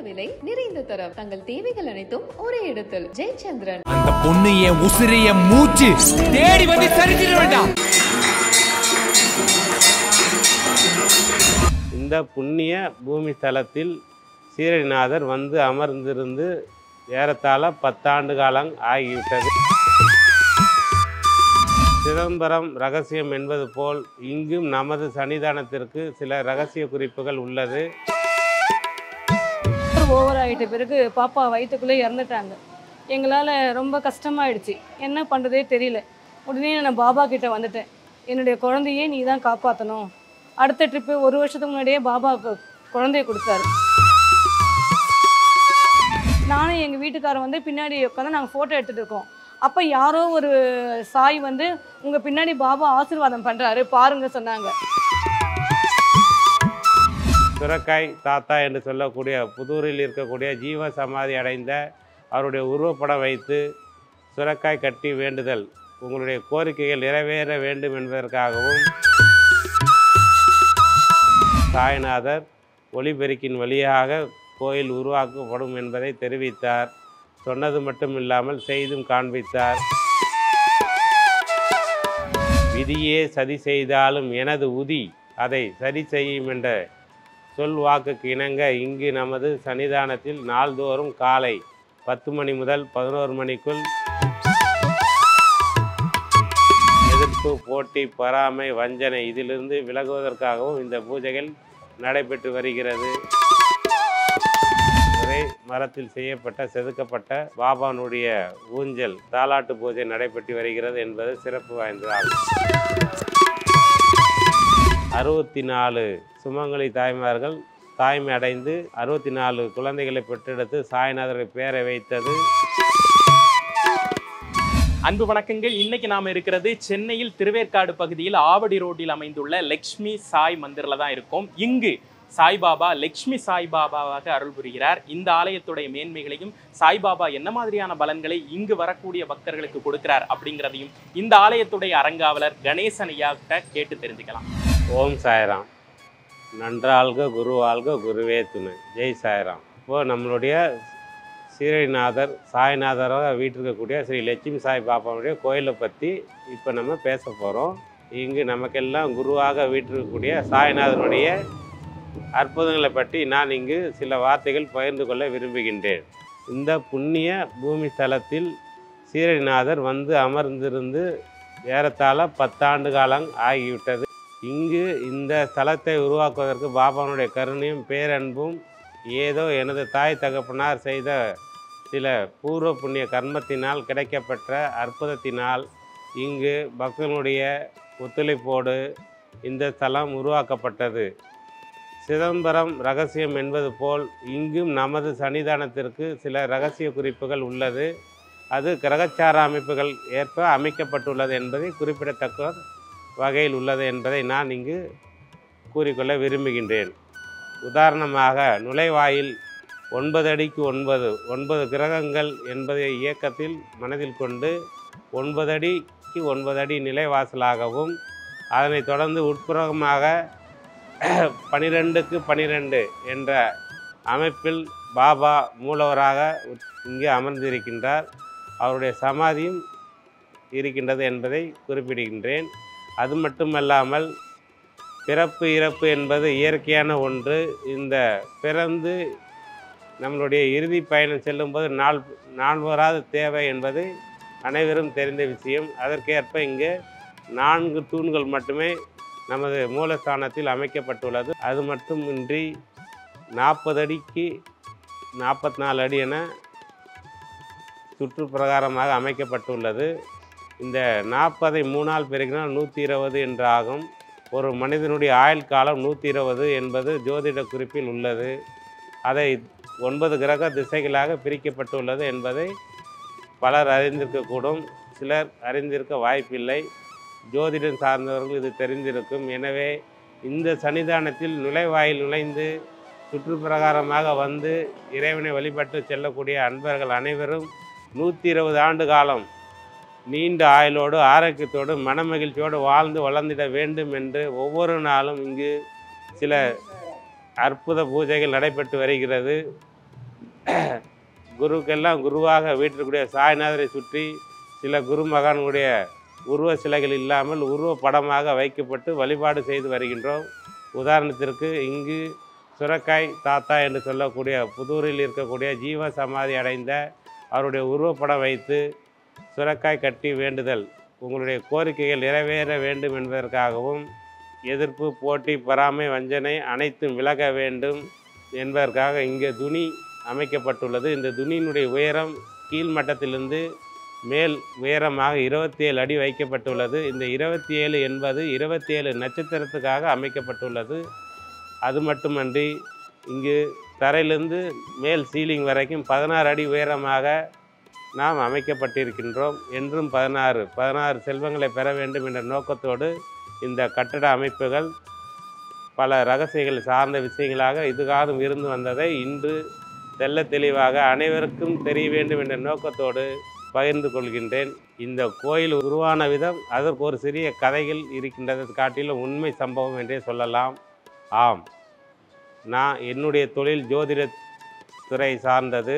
விலை, நிறைந்த தரம். தங்கள் தேவைகள் அனைத்தும் ஒரே இடத்தில். ஜெயச்சந்திரன். அந்த பொண்ணு என் உசிரிய மூச்சு தேடி வந்து சரிஞ்சிட வேண்டாம். இந்த புண்ணிய பூமி தலத்தில் சீரடிநாதர் வந்து அமர்ந்திருந்து ஏறத்தாழ 10 ஆண்டு காலம் ஆகிவிட்டது. சிதம்பரம் ரகசியம் என்பது போல் இங்கும் நமது சன்னிதானத்திற்கு சில ரகசிய குறிப்புகள் உள்ளது. ஓவர் ஆகிட்ட பிறகு பாப்பா வயிற்றுக்குள்ளே இறந்துட்டாங்க. எங்களால் ரொம்ப கஷ்டமாயிடுச்சு, என்ன பண்ணுறதே தெரியல. உடனே நான் பாபா கிட்டே வந்துட்டேன், என்னுடைய குழந்தையே நீ தான் காப்பாற்றணும். அடுத்த ட்ரிப்பு 1 வருஷத்துக்கு முன்னாடியே பாபாவுக்கு குழந்தைய கொடுத்தாரு. நானும் எங்கள் வீட்டுக்காரர் வந்து பின்னாடி உட்காந்து நாங்கள் ஃபோட்டோ எடுத்துகிட்டு இருக்கோம். அப்போ யாரோ ஒரு சாய் வந்து உங்கள் பின்னாடி பாபா ஆசீர்வாதம் பண்ணுறாரு பாருங்க சொன்னாங்க. சுரக்காய் தாத்தா என்று சொல்லக்கூடிய புதூரில் இருக்கக்கூடிய ஜீவ சமாதி அடைந்த அவருடைய உருவப்படம் வைத்து சுரக்காய் கட்டி வேண்டுதல் உங்களுடைய கோரிக்கைகள் நிறைவேற வேண்டும் என்பதற்காகவும் சாய்நாதர் ஒளிபெருக்கின் வழியாக கோயில் உருவாக்கப்படும் என்பதை தெரிவித்தார். சொன்னது மட்டும் இல்லாமல் செய்தும் காண்பித்தார். விதியே சதி செய்தாலும் எனது உதி அதை சரி செய்யும் என்ற சொல் வாக்குக்கு இணங்க இங்கு நமது சன்னிதானத்தில் நாள்தோறும் காலை 10 மணி முதல் 11 மணிக்குள் எதிர்ப்பு, போட்டி, பொறாமை, வஞ்சனை இதிலிருந்து விலகுவதற்காகவும் இந்த பூஜைகள் நடைபெற்று வருகிறது. ஒரே மரத்தில் செய்யப்பட்ட செதுக்கப்பட்ட பாபானுடைய ஊஞ்சல் தாலாட்டு பூஜை நடைபெற்று வருகிறது என்பது சிறப்பு வாய்ந்ததாகும். 64 சுமங்கலி தாய்மார்கள் தாய்மை அடைந்து 64 குழந்தைகளை பெற்றெடுத்து சாய்நாதரை பேரை வைத்தது. அன்பு வணக்கங்கள். இன்னைக்கு நாம இருக்கிறது சென்னையில் திருவேற்காடு பகுதியில் ஆவடி ரோட்டில் அமைந்துள்ள லக்ஷ்மி சாய் மந்திரில் தான் இருக்கோம். இங்கு சாய்பாபா லக்ஷ்மி சாய்பாபாவாக அருள் புரிகிறார். இந்த ஆலயத்துடைய மேன்மைகளையும் சாய்பாபா என்ன மாதிரியான பலன்களை இங்கு வரக்கூடிய பக்தர்களுக்கு கொடுக்கிறார் அப்படிங்கிறதையும் இந்த ஆலயத்துடைய அரங்காவலர் கணேசன் ஐயா கிட்ட கேட்டு தெரிஞ்சுக்கலாம். ஓம் சாய்ராம். நன்றாள்க குருவாள்க குருவே துணை. ஜெய் சாய்ராம். இப்போது நம்மளுடைய சீரடிநாதர் சாய்நாதராக வீட்டிருக்கக்கூடிய ஸ்ரீ லட்சுமி சாய் பாபாவுடைய கோயிலை பற்றி இப்போ நம்ம பேச போகிறோம். இங்கு நமக்கெல்லாம் குருவாக வீட்டிருக்கக்கூடிய சாய்நாதனுடைய அற்புதங்களை பற்றி நான் இங்கு சில வார்த்தைகள் பகிர்ந்து கொள்ள விரும்புகின்றேன். இந்த புண்ணிய பூமி தலத்தில் சீரடிநாதர் வந்து அமர்ந்திருந்து ஏறத்தாழ 10 ஆண்டு காலம் ஆகிவிட்டது. இங்கு இந்த தலத்தை உருவாக்குவதற்கு பாபானுடைய கருணையும் பேரன்பும் ஏதோ எனது தாய் தகப்பனார் செய்த சில பூர்வ புண்ணிய கர்மத்தினால் கிடைக்கப்பெற்ற அற்புதத்தினால் இங்கு பக்தர்களுடைய ஒத்துழைப்போடு இந்த தலம் உருவாக்கப்பட்டது. சிதம்பரம் ரகசியம் என்பது போல் இங்கும் நமது சன்னிதானத்திற்கு சில ரகசிய குறிப்புகள் உள்ளது. அது கிரகச்சார அமைப்புகள் ஏற்ப அமைக்கப்பட்டுள்ளது என்பதை குறிப்பிடத்தக்க வகையில் உள்ளது என்பதை நான் இங்கு கூறிக்கொள்ள விரும்புகின்றேன். உதாரணமாக நுழைவாயில் 9 அடிக்கு 9 கிரகங்கள் என்பதை இயக்கத்தில் மனதில் கொண்டு 9 அடிக்கு 9 அடி நிலைவாசலாகவும் அதனைத் தொடர்ந்து உட்புறமாக 12க்கு 12 என்ற அமைப்பில் பாபா மூலவராக இங்கே அமர்ந்திருக்கின்றார். அவருடைய சமாதியும் இருக்கின்றது என்பதை குறிப்பிடுகின்றேன். அது மட்டுமல்லாமல் பிறப்பு இறப்பு என்பது இயற்கையான ஒன்று. இந்த பிறந்து நம்மளுடைய இறுதி பயணம் செல்லும்போது நால்வராது தேவை என்பது அனைவரும் தெரிந்த விஷயம். அதற்கேற்ப இங்கே 4 தூண்கள் மட்டுமே நமது மூலஸ்தானத்தில் அமைக்கப்பட்டுள்ளது. அது மட்டுமின்றி 40 அடிக்கு 44 அடி என சுற்றுப்பிரகாரமாக அமைக்கப்பட்டுள்ளது. இந்த 40ஐ 3ஆல் பெருக்கினால் 120 என்று ஆகும். ஒரு மனிதனுடைய ஆயுள் காலம் 120 என்பது ஜோதிட குறிப்பில் உள்ளது. அதை 9 கிரக திசைகளாக பிரிக்கப்பட்டுள்ளது என்பதை பலர் அறிந்திருக்கக்கூடும், சிலர் அறிந்திருக்க வாய்ப்பில்லை. ஜோதிடம் சார்ந்தவர்கள் இது தெரிந்திருக்கும். எனவே இந்த சன்னிதானத்தில் நுழைவாயில் நுழைந்து சுற்றுப்பிரகாரமாக வந்து இறைவனை வழிபட்டு செல்லக்கூடிய அன்பர்கள் அனைவரும் 120 ஆண்டு காலம் நீண்ட ஆயுளோடு ஆரோக்கியத்தோடு மனமகிழ்ச்சியோடு வாழ்ந்து வளர்ந்திட வேண்டும் என்று ஒவ்வொரு நாளும் இங்கு சில அற்புத பூஜைகள் நடைபெற்று வருகிறது. குருக்கெல்லாம் குருவாக வீட்டிற்குரிய சாய்நாதரை சுற்றி சில குருமகான்களுடைய உருவ சிலைகள் இல்லாமல் உருவ படமாக வைக்கப்பட்டு வழிபாடு செய்து வருகின்றோம். உதாரணத்திற்கு இங்கு சுரக்காய் தாத்தா என்று சொல்லக்கூடிய புதூரில் இருக்கக்கூடிய ஜீவ சமாதி அடைந்த அவருடைய உருவப்படம் வைத்து சுரக்காய் கட்டி வேண்டுதல், உங்களுடைய கோரிக்கைகள் நிறைவேற வேண்டும் என்பதற்காகவும், எதிர்ப்பு, போட்டி, பொறாமை, வஞ்சனை அனைத்தும் விலக வேண்டும் என்பதற்காக இங்கே துணி அமைக்கப்பட்டுள்ளது. இந்த துணியினுடைய உயரம் கீழ்மட்டத்திலிருந்து மேல் உயரமாக 27 அடி வைக்கப்பட்டுள்ளது. இந்த 27 என்பது 27 நட்சத்திரத்துக்காக அமைக்கப்பட்டுள்ளது. அது மட்டுமன்றி இங்கு தரையிலிருந்து மேல் சீலிங் வரைக்கும் 16 அடி உயரமாக நாம் அமைக்கப்பட்டிருக்கின்றோம். என்றும் 16 செல்வங்களை பெற வேண்டும் என்ற நோக்கத்தோடு இந்த கட்டட அமைப்புகள் பல ரகசியங்கள் சார்ந்த விஷயங்களாக இதுகாலம் இருந்து வந்ததை இன்று தெள்ள தெளிவாக அனைவருக்கும் தெரிய வேண்டும் என்ற நோக்கத்தோடு பகிர்ந்து கொள்கின்றேன். இந்த கோயில் உருவான விதம் அதற்கு ஒரு சிறிய கதைகள் இருக்கின்றது, காட்டிலும் உண்மை சம்பவம் என்றே சொல்லலாம். ஆம், நான் என்னுடைய தொழில் ஜோதிட துறை சார்ந்தது.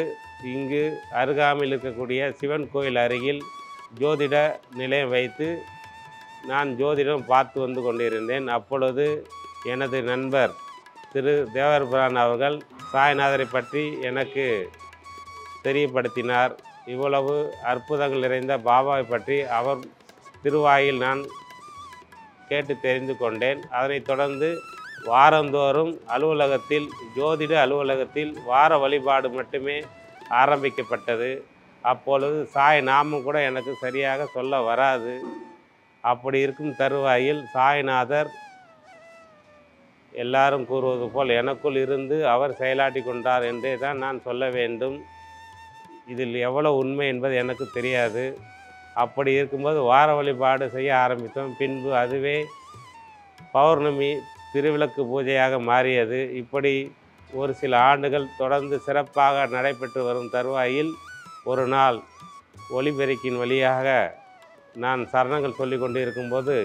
இங்கு அருகாமையில் இருக்கக்கூடிய சிவன் கோயில் அருகில் ஜோதிட நிலையம் வைத்து நான் ஜோதிடம் பார்த்து வந்து கொண்டிருந்தேன். அப்பொழுது எனது நண்பர் திரு தேவர்பிரான் அவர்கள் சாய்நாதரை பற்றி எனக்கு தெரியப்படுத்தினார். இவ்வளவு அற்புதங்கள் நிறைந்த பாபாவை பற்றி அவர் திருவாயில் நான் கேட்டு தெரிந்து கொண்டேன். அதனைத் தொடர்ந்து வாரந்தோறும் அலுவலகத்தில் ஜோதிட அலுவலகத்தில் வார வழிபாடு மட்டுமே ஆரம்பிக்கப்பட்டது. அப்பொழுது சாய் நாமம் கூட எனக்கு சரியாக சொல்ல வராது. அப்படி இருக்கும் தருவாயில் சாய்நாதர் எல்லாரும் கூறுவது போல் எனக்குள் இருந்து அவர் செயலாற்றி கொண்டார் என்றே தான் நான் சொல்ல வேண்டும். இதில் எவ்வளவு உண்மை என்பது எனக்கு தெரியாது. அப்படி இருக்கும்போது வார வழிபாடு செய்ய ஆரம்பித்தோம். பின்பு அதுவே பௌர்ணமி திருவிளக்கு பூஜையாக மாறியது. இப்படி ஒரு சில ஆண்டுகள் தொடர்ந்து சிறப்பாக நடைபெற்று வரும் தருவாயில் ஒரு நாள் ஒலிபெருக்கின் வழியாக நான் சரணங்கள் சொல்லி கொண்டு இருக்கும்போது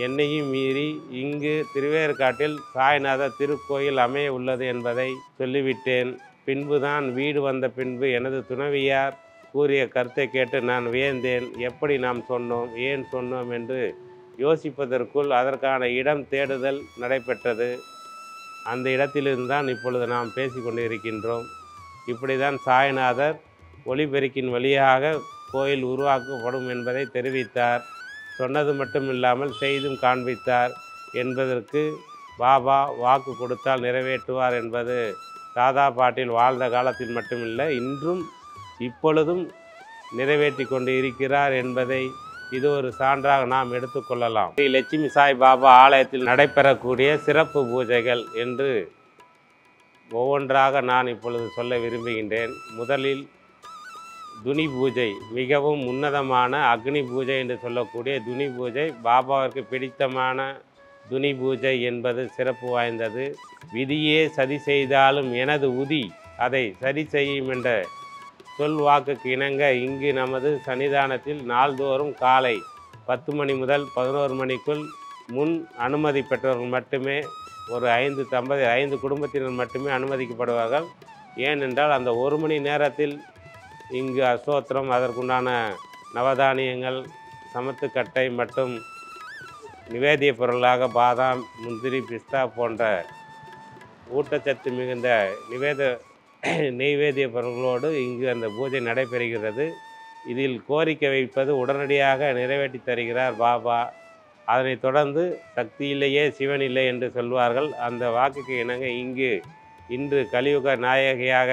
என்னையும் மீறி இங்கு திருவேற்காட்டில் சாய்நாதர் திருக்கோயில் அமைய உள்ளது என்பதை சொல்லிவிட்டேன். பின்புதான் வீடு வந்த பின்பு எனது துணைவியார் கூறிய கருத்தை கேட்டு நான் வியந்தேன். எப்படி நாம் சொன்னோம், ஏன் சொன்னோம் என்று யோசிப்பதற்குள் அதற்கான இடம் தேடுதல் நடைபெற்றது. அந்த இடத்திலிருந்து தான் இப்பொழுது நாம் பேசி கொண்டு இருக்கின்றோம். இப்படி தான் சாய்நாதர் ஒலிபெருக்கின் வழியாக கோயில் உருவாக்கப்படும் என்பதை தெரிவித்தார். சொன்னது மட்டும் இல்லாமல் செய்தும் காண்பித்தார் என்பதற்கு பாபா வாக்கு கொடுத்தால் நிறைவேற்றுவார் என்பது தாதா பாட்டில் வாழ்ந்த காலத்தில் மட்டுமில்லை, இன்றும் இப்பொழுதும் நிறைவேற்றி கொண்டு இருக்கிறார் என்பதை இது ஒரு சான்றாக நாம் எடுத்துக்கொள்ளலாம். ஸ்ரீ லட்சுமி சாய் பாபா ஆலயத்தில் நடைபெறக்கூடிய சிறப்பு பூஜைகள் என்று ஒவ்வொன்றாக நான் இப்பொழுது சொல்ல விரும்புகின்றேன். முதலில் துனி பூஜை, மிகவும் உன்னதமான அக்னி பூஜை என்று சொல்லக்கூடிய துனி பூஜை. பாபாவிற்கு பிடித்தமான துனி பூஜை என்பது சிறப்பு வாய்ந்தது. விதியே சதி செய்தாலும் எனது உதி அதை சரி செய்யும் என்ற சொல் வாக்குக்கு இணங்க இங்கு நமது சன்னிதானத்தில் நாள்தோறும் காலை 10 மணி முதல் 11 மணிக்குள் முன் அனுமதி பெற்றவர்கள் மட்டுமே, ஒரு 5 குடும்பத்தினர் மட்டுமே அனுமதிக்கப்படுவார்கள். ஏனென்றால் அந்த 1 மணி நேரத்தில் இங்கு அஸ்தோத்திரம், அதற்குண்டான நவதானியங்கள், சமத்துக்கட்டை மற்றும் நிவேதிய பொருளாக பாதாம், முந்திரி, பிஸ்தா போன்ற ஊட்டச்சத்து மிகுந்த நெய்வேதிய பொருட்களோடு இங்கு அந்த பூஜை நடைபெறுகிறது. இதில் கோரிக்கை வைப்பது உடனடியாக நிறைவேற்றி தருகிறார் பாபா. அதனைத் தொடர்ந்து சக்தியிலேயே சிவன் இல்லை என்று சொல்வார்கள். அந்த வாக்குக்கு இணங்க இன்று கலியுக நாயகியாக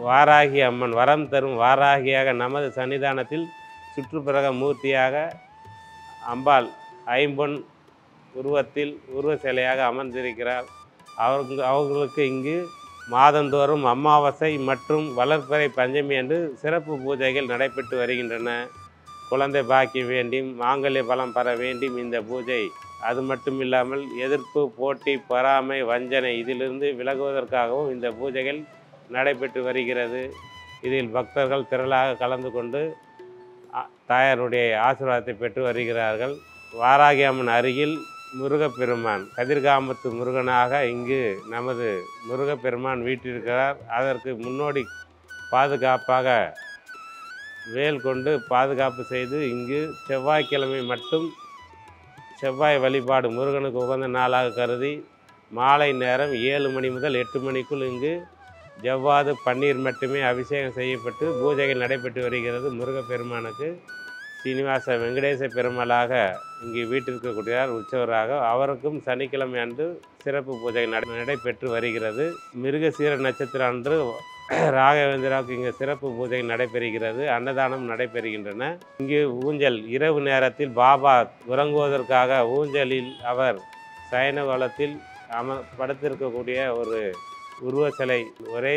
வாராகி அம்மன், வரம் தரும் வாராகியாக நமது சன்னிதானத்தில் சுற்றுப்பிரக மூர்த்தியாக அம்பாள் ஐம்பொன் உருவத்தில் உருவ சிலையாக அமர்ந்திருக்கிறார். அவர்களுக்கு இங்கு மாதந்தோறும் அமாவாசை மற்றும் வளர்ப்பறை பஞ்சமி என்று சிறப்பு பூஜைகள் நடைபெற்று வருகின்றன. குழந்தை பாக்கியம் வேண்டியும் மாங்கல்ய பலம் பெற வேண்டியும் இந்த பூஜை. அது மட்டும் இல்லாமல் எதிர்ப்பு, போட்டி, பொறாமை, வஞ்சனை இதிலிருந்து விலகுவதற்காகவும் இந்த பூஜைகள் நடைபெற்று வருகிறது. இதில் பக்தர்கள் திரளாக கலந்து கொண்டு தாயாருடைய ஆசீர்வாதத்தை பெற்று வருகிறார்கள். வாராகி அம்மன் அருகில் முருகப்பெருமான் கதிர்காமத்து முருகனாக இங்கு நமது முருகப்பெருமான் வீற்றிருக்கிறார். அதற்கு முன்னோடி பாதுகாப்பாக வேல் கொண்டு பாதுகாப்பு செய்து இங்கு செவ்வாய்க்கிழமை மட்டும் செவ்வாய் வழிபாடு முருகனுக்கு உகந்த நாளாக கருதி மாலை நேரம் 7 மணி முதல் 8 மணிக்குள் இங்கு ஜவ்வாது பன்னீர் மட்டுமே அபிஷேகம் செய்யப்பட்டு பூஜைகள் நடைபெற்று வருகிறது. முருகப்பெருமானுக்கு சீனிவாச வெங்கடேச பெருமாளாக இங்கு வீட்டிற்கக்கூடியார் உற்சவராக. அவருக்கும் சனிக்கிழமை அன்று சிறப்பு பூஜை நடைபெற்று வருகிறது. மிருகசீர நட்சத்திரம் அன்று ராகவேந்திராவுக்கு இங்கு சிறப்பு பூஜை நடைபெறுகிறது. அன்னதானம் நடைபெறுகின்றன. இங்கு ஊஞ்சல் இரவு நேரத்தில் பாபா உறங்குவதற்காக ஊஞ்சலில் அவர் சயன வளத்தில் படுத்திருக்கக்கூடிய ஒரு உருவ சிலை ஒரே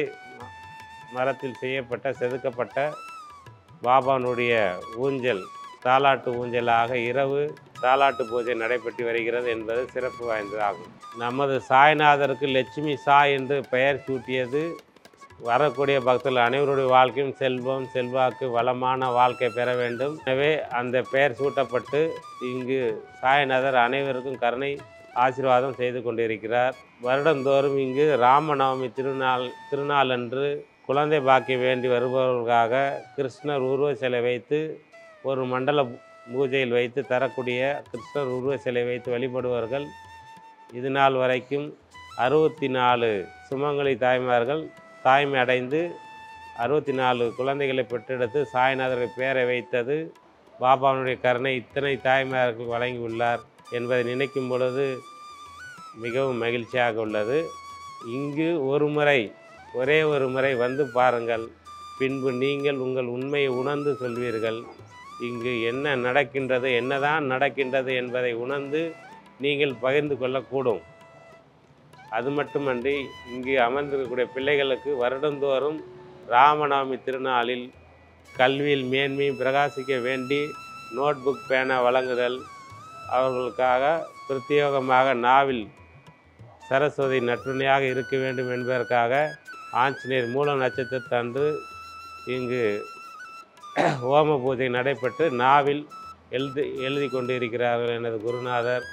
மரத்தில் செய்யப்பட்ட செதுக்கப்பட்ட பாபானுடைய ஊஞ்சல் தாலாட்டு ஊஞ்சலாக இரவு தாலாட்டு பூஜை நடைபெற்று வருகிறது என்பது சிறப்பு வாய்ந்ததாகும். நமது சாய்நாதருக்கு லட்சுமி சாய் என்று பெயர் சூட்டியது வரக்கூடிய பக்தர்கள் அனைவருடைய வாழ்க்கையும் செல்வம் செல்வாக்கு வளமான வாழ்க்கை பெற வேண்டும். எனவே அந்த பெயர் சூட்டப்பட்டு இங்கு சாய்நாதர் அனைவருக்கும் கருணை ஆசீர்வாதம் செய்து கொண்டிருக்கிறார். வருடந்தோறும் இங்கு ராமநவமி திருநாளன்று குழந்தை பாக்கி வேண்டி வருபவர்களுக்காக கிருஷ்ணர் உருவ சிலை வைத்து ஒரு மண்டல பூஜையில் வைத்து தரக்கூடிய கிருஷ்ணர் உருவ சிலை வைத்து வழிபடுவார்கள். இது நாள் வரைக்கும் 64 சுமங்கலி தாய்மார்கள் தாய்மை அடைந்து 64 குழந்தைகளை பெற்றெடுத்து சாய்நாதரை பெயரை வைத்தது பாபாவுடைய கருணை இத்தனை தாய்மார்கள் வழங்கியுள்ளார் என்பதை நினைக்கும் பொழுது மிகவும் மகிழ்ச்சியாக உள்ளது. இங்கு ஒரே ஒரு முறை வந்து பாருங்கள். பின்பு நீங்கள் உங்கள் உண்மையை உணர்ந்து சொல்வீர்கள். இங்கு என்ன நடக்கின்றது என்னதான் நடக்கின்றது என்பதை உணர்ந்து நீங்கள் பகிர்ந்து கொள்ளக்கூடும். அது மட்டுமன்றி இங்கு அமர்ந்திருக்கக்கூடிய பிள்ளைகளுக்கு வருடந்தோறும் ராமநவமி திருநாளில் கல்வியில் மேன்மையும் பிரகாசிக்க வேண்டி நோட்புக் பேனா வழங்குதல், அவர்களுக்காக பிரத்யேகமாக நாவில் சரஸ்வதி நற்றுணையாக இருக்க வேண்டும் என்பதற்காக ஆஞ்சநேயர் மூல நட்சத்திரத்தன்று இங்கு ஹோம பூஜை நடைபெற்று நாவில் எழுதி கொண்டு இருக்கிறார்கள் எனது குருநாதர்.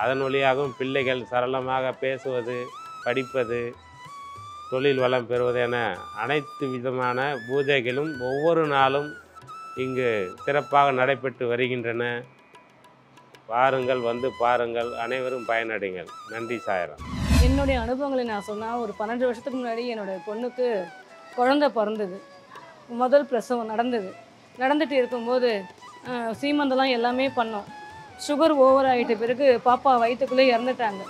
அதன் வழியாகவும் பிள்ளைகள் சரளமாக பேசுவது, படிப்பது, தொழில் வளம் பெறுவது என அனைத்து விதமான பூஜைகளும் ஒவ்வொரு நாளும் இங்கு சிறப்பாக நடைபெற்று வருகின்றன. வாருங்கள், வந்து பாருங்கள், அனைவரும் பயனடைங்கள். நன்றி சாய்ராம். என்னுடைய அனுபவங்களை நான் சொன்னால், ஒரு 12 வருஷத்துக்கு முன்னாடி என்னுடைய பொண்ணுக்கு குழந்தை பிறந்தது. முதல் பிரசவம் நடந்துட்டு இருக்கும்போது சீமந்தெல்லாம் எல்லாமே பண்ணோம். சுகர் ஓவர் ஆகிட்ட பிறகு பாப்பா வயிற்றுக்குள்ளே இறந்துட்டாங்க.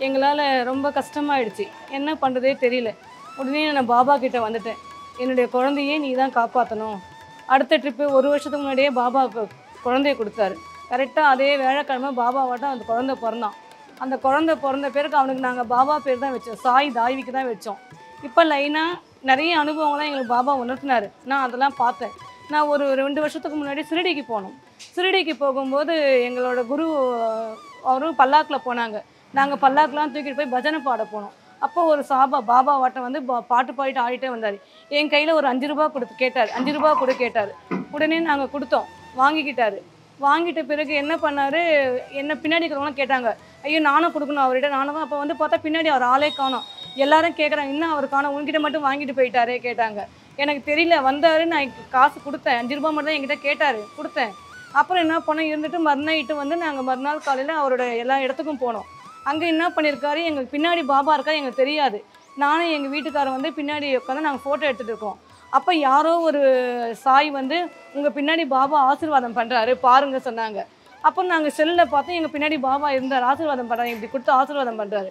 எங்களால் ரொம்ப கஷ்டமாயிடுச்சு, என்ன பண்ணுறதே தெரியல. உடனே நான் பாபா கிட்டே வந்துட்டேன். என்னுடைய குழந்தையே நீ தான் காப்பாற்றணும். அடுத்த ட்ரிப்பு 1 வருஷத்துக்கு முன்னாடியே பாபாவுக்கு குழந்தைய கொடுத்தாரு. கரெக்டாக அதே வேலைக்கிழமை பாபாவாட்டம் அந்த குழந்தை பிறந்தான். அந்த குழந்தை பிறந்த பிறகு அவனுக்கு நாங்கள் பாபா பேர் தான் வச்சோம், சாய் தாய்விக்கு தான் வச்சோம். இப்போ லைனாக நிறைய அனுபவங்கள்லாம் எங்களுக்கு பாபா உணர்த்தினார். நான் அதெல்லாம் பார்த்தேன். நான் ஒரு 2 வருஷத்துக்கு முன்னாடி சிறுடிக்கு போனோம். சிறுடிக்கு போகும்போது எங்களோட குரு அவரும் பல்லாக்கில் போனாங்க. நாங்கள் பல்லாக்கெலாம் தூக்கிட்டு போய் பஜனை பாட போனோம். அப்போ ஒரு பாபா வாட்டம் வந்து பாட்டு பாடிட்டு ஆடிட்டே வந்தார். என் கையில் ஒரு 5 ரூபா கேட்டார். 5 ரூபா கேட்டார். உடனே நாங்கள் கொடுத்தோம். வாங்கிக்கிட்டாரு. வாங்கிட்ட பிறகு என்ன பண்ணார், என்ன பின்னாடி இருக்கிறவங்களாம் கேட்டாங்க, ஐயோ நானும் கொடுக்கணும் அவர்கிட்ட, நானும். அப்போ வந்து பார்த்தா பின்னாடி அவர் ஆளே காணோம். எல்லாரும் கேட்குறாங்க, இன்னும் அவர் காணோம், உங்ககிட்ட மட்டும் வாங்கிட்டு போயிட்டாரே கேட்டாங்க. எனக்கு தெரியல, வந்தார், நான் காசு கொடுத்தேன். 5 ரூபா மட்டும் தான் என்கிட்ட கேட்டார், கொடுத்தேன். அப்புறம் என்ன பண்ணோம், இருந்துட்டு மறுநாள் வந்து நாங்கள் மறுநாள் காலையில் அவரோட எல்லா இடத்துக்கும் போனோம். அங்கே என்ன பண்ணியிருக்காரு, எங்களுக்கு பின்னாடி பாபா இருக்காரு எங்களுக்கு தெரியாது. நானும் எங்கள் வீட்டுக்காரர் வந்து பின்னாடி உட்காந்து நாங்கள் ஃபோட்டோ எடுத்துகிட்டு இருக்கோம். அப்போ யாரோ ஒரு சாய் வந்து உங்கள் பின்னாடி பாபா ஆசீர்வாதம் பண்ணுறாரு பாருங்க சொன்னாங்க. அப்போ நாங்கள் செல்லில் பார்த்தோம், எங்கள் பின்னாடி பாபா இருந்தார், ஆசீர்வாதம் பண்ணுறாரு, இப்படி கொடுத்து ஆசீர்வாதம் பண்ணுறாரு.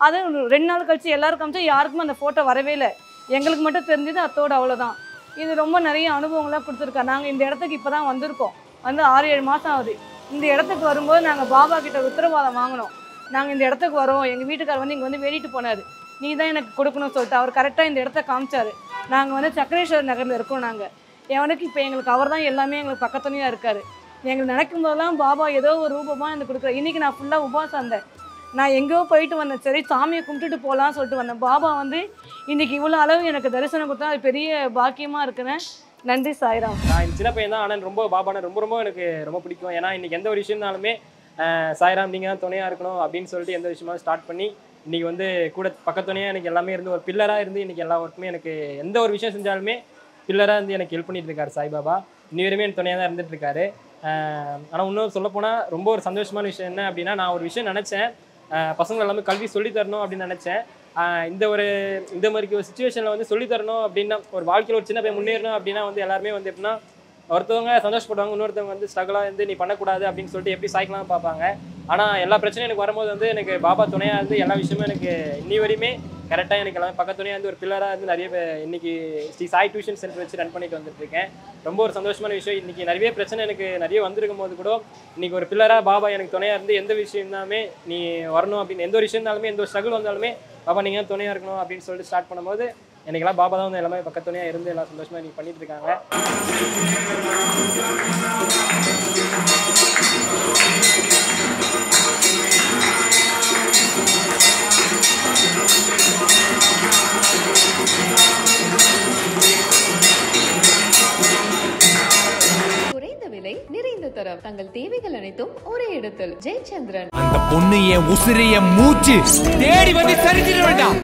அது 2 நாள் கழிச்சு எல்லாருக்கும் காமிச்சா யாருக்குமே அந்த ஃபோட்டோ வரவே இல்லை. எங்களுக்கு மட்டும் தெரிஞ்சது, அத்தோடு அவ்வளோதான். இது ரொம்ப நிறைய அனுபவங்களாக கொடுத்துருக்கா. நாங்கள் இந்த இடத்துக்கு இப்போ தான் வந்திருக்கோம், வந்து 6-7 மாதம் ஆகுது. இந்த இடத்துக்கு வரும்போது நாங்கள் பாபா கிட்ட உத்தரவாதம் வாங்கினோம், நாங்கள் இந்த இடத்துக்கு வரோம். எங்கள் வீட்டுக்காரர் வந்து இங்கே வந்து வேடிட்டு போனார், நீ தான் எனக்கு கொடுக்கணும்னு சொல்லிட்டு. அவர் கரெக்டாக இந்த இடத்த காமிச்சார். நாங்கள் வந்து சக்கரேஸ்வரர் நகரில் இருக்கோம். நாங்கள் எவனுக்கு இப்போ எங்களுக்கு அவர் தான் எல்லாமே எங்களுக்கு பக்கத்துலேயும் இருக்கார். எங்களுக்கு நினைக்கும் போதெல்லாம் பாபா ஏதோ ஒரு ரூபமாக எனக்கு கொடுக்குறேன். இன்றைக்கி நான் ஃபுல்லாக உபவாசம் இருந்தேன். நான் எங்கேயோ போயிட்டு வந்தேன், சரி சாமியை கும்பிட்டுட்டு போகலான்னு சொல்லிட்டு வந்தேன். பாபா வந்து இன்றைக்கி இவ்வளோ அளவு எனக்கு தரிசனம் கொடுத்தா அது பெரிய பாக்கியமாக இருக்குன்னு. நன்றி சாய்ராம். நான் சின்ன பையன் தான், ஆனால் ரொம்ப பாபானை ரொம்ப எனக்கு ரொம்ப பிடிக்கும். ஏன்னா இன்றைக்கி எந்த ஒரு விஷயம்னாலுமே சாய்ராம் நீங்கள் தான் துணையாக இருக்கணும் அப்படின்னு சொல்லிட்டு எந்த விஷயமா ஸ்டார்ட் பண்ணி இன்றைக்கி வந்து கூட பக்கத்துணையாக எனக்கு எல்லாமே இருந்து ஒரு பில்லராக இருந்து இன்றைக்கி எல்லா ஒர்க்குமே எனக்கு எந்த ஒரு விஷயம் செஞ்சாலுமே பில்லராக இருந்து எனக்கு ஹெல்ப் பண்ணிட்டு இருக்காரு சாய்பாபா. இன்னி வரையுமே என் துணையாக தான் இருந்துட்டு இருக்காரு. ஆனால் இன்னொரு சொல்லப்போனால் ரொம்ப ஒரு சந்தோஷமான விஷயம் என்ன அப்படின்னா, நான் ஒரு விஷயம் நினச்சேன், பசங்க எல்லாமே கல்வி சொல்லித்தரணும் அப்படின்னு நினச்சேன். இந்த மாதிரி ஒரு சுச்சுவேஷனில் வந்து சொல்லித்தரணும் அப்படின்னா, ஒரு வாழ்க்கையில் ஒரு சின்ன போய் முன்னேறணும் அப்படின்னா வந்து எல்லாருமே வந்து எப்படின்னா ஒருத்தவங்க சந்தோஷப்படுவாங்க, இன்னொருத்தவங்க வந்து ஸ்ட்ரகிளாக இருந்து நீ பண்ணக்கூடாது அப்படின்னு சொல்லிட்டு எப்படி சாய்க்கலாம் பார்ப்பாங்க. ஆனால் எல்லா பிரச்சனையும் எனக்கு வரும்போது வந்து எனக்கு பாபா துணையாக இருந்து எல்லா விஷயமும் எனக்கு இன்னி வரையுமே கரெக்டாக எனக்கு எல்லாமே பக்கத்துணையாக இருந்து ஒரு பில்லராக இருந்து நிறைய இன்னைக்கு ஸ்ரீ சாய் டியூஷன் சென்டர் வச்சு ரன் பண்ணிட்டு வந்துட்டு இருக்கேன். ரொம்ப ஒரு சந்தோஷமான விஷயம். இன்னைக்கு நிறைய பிரச்சனை எனக்கு நிறைய வந்திருக்கும் போது கூட இன்னைக்கு ஒரு பில்லராக பாபா எனக்கு துணையாக இருந்து எந்த விஷயம் இருந்தாலுமே நீ வரணும் அப்படின்னு, எந்த ஒரு விஷயம் இருந்தாலுமே எந்த ஒரு ஸ்ட்ரகிள் வந்தாலுமே பாபா நீங்கள் தான் துணையாக இருக்கணும் அப்படின்னு சொல்லிட்டு ஸ்டார்ட் பண்ணும்போது எனக்கெல்லாம் பாபா தான் வந்து எல்லாமே பக்கத்துணையாக இருந்து எல்லாம் சந்தோஷமாக இன்னைக்கு பண்ணிட்டு இருக்காங்க. குறைந்த விலை நிறைந்த தரம் தங்கள் தேவைகள் அனைத்தும் ஒரே இடத்தில். ஜெயச்சந்திரன். அந்த பொண்ணு என் உசிரிய மூச்சு தேடி வந்து சரிஞ்சிட வேண்டாம்.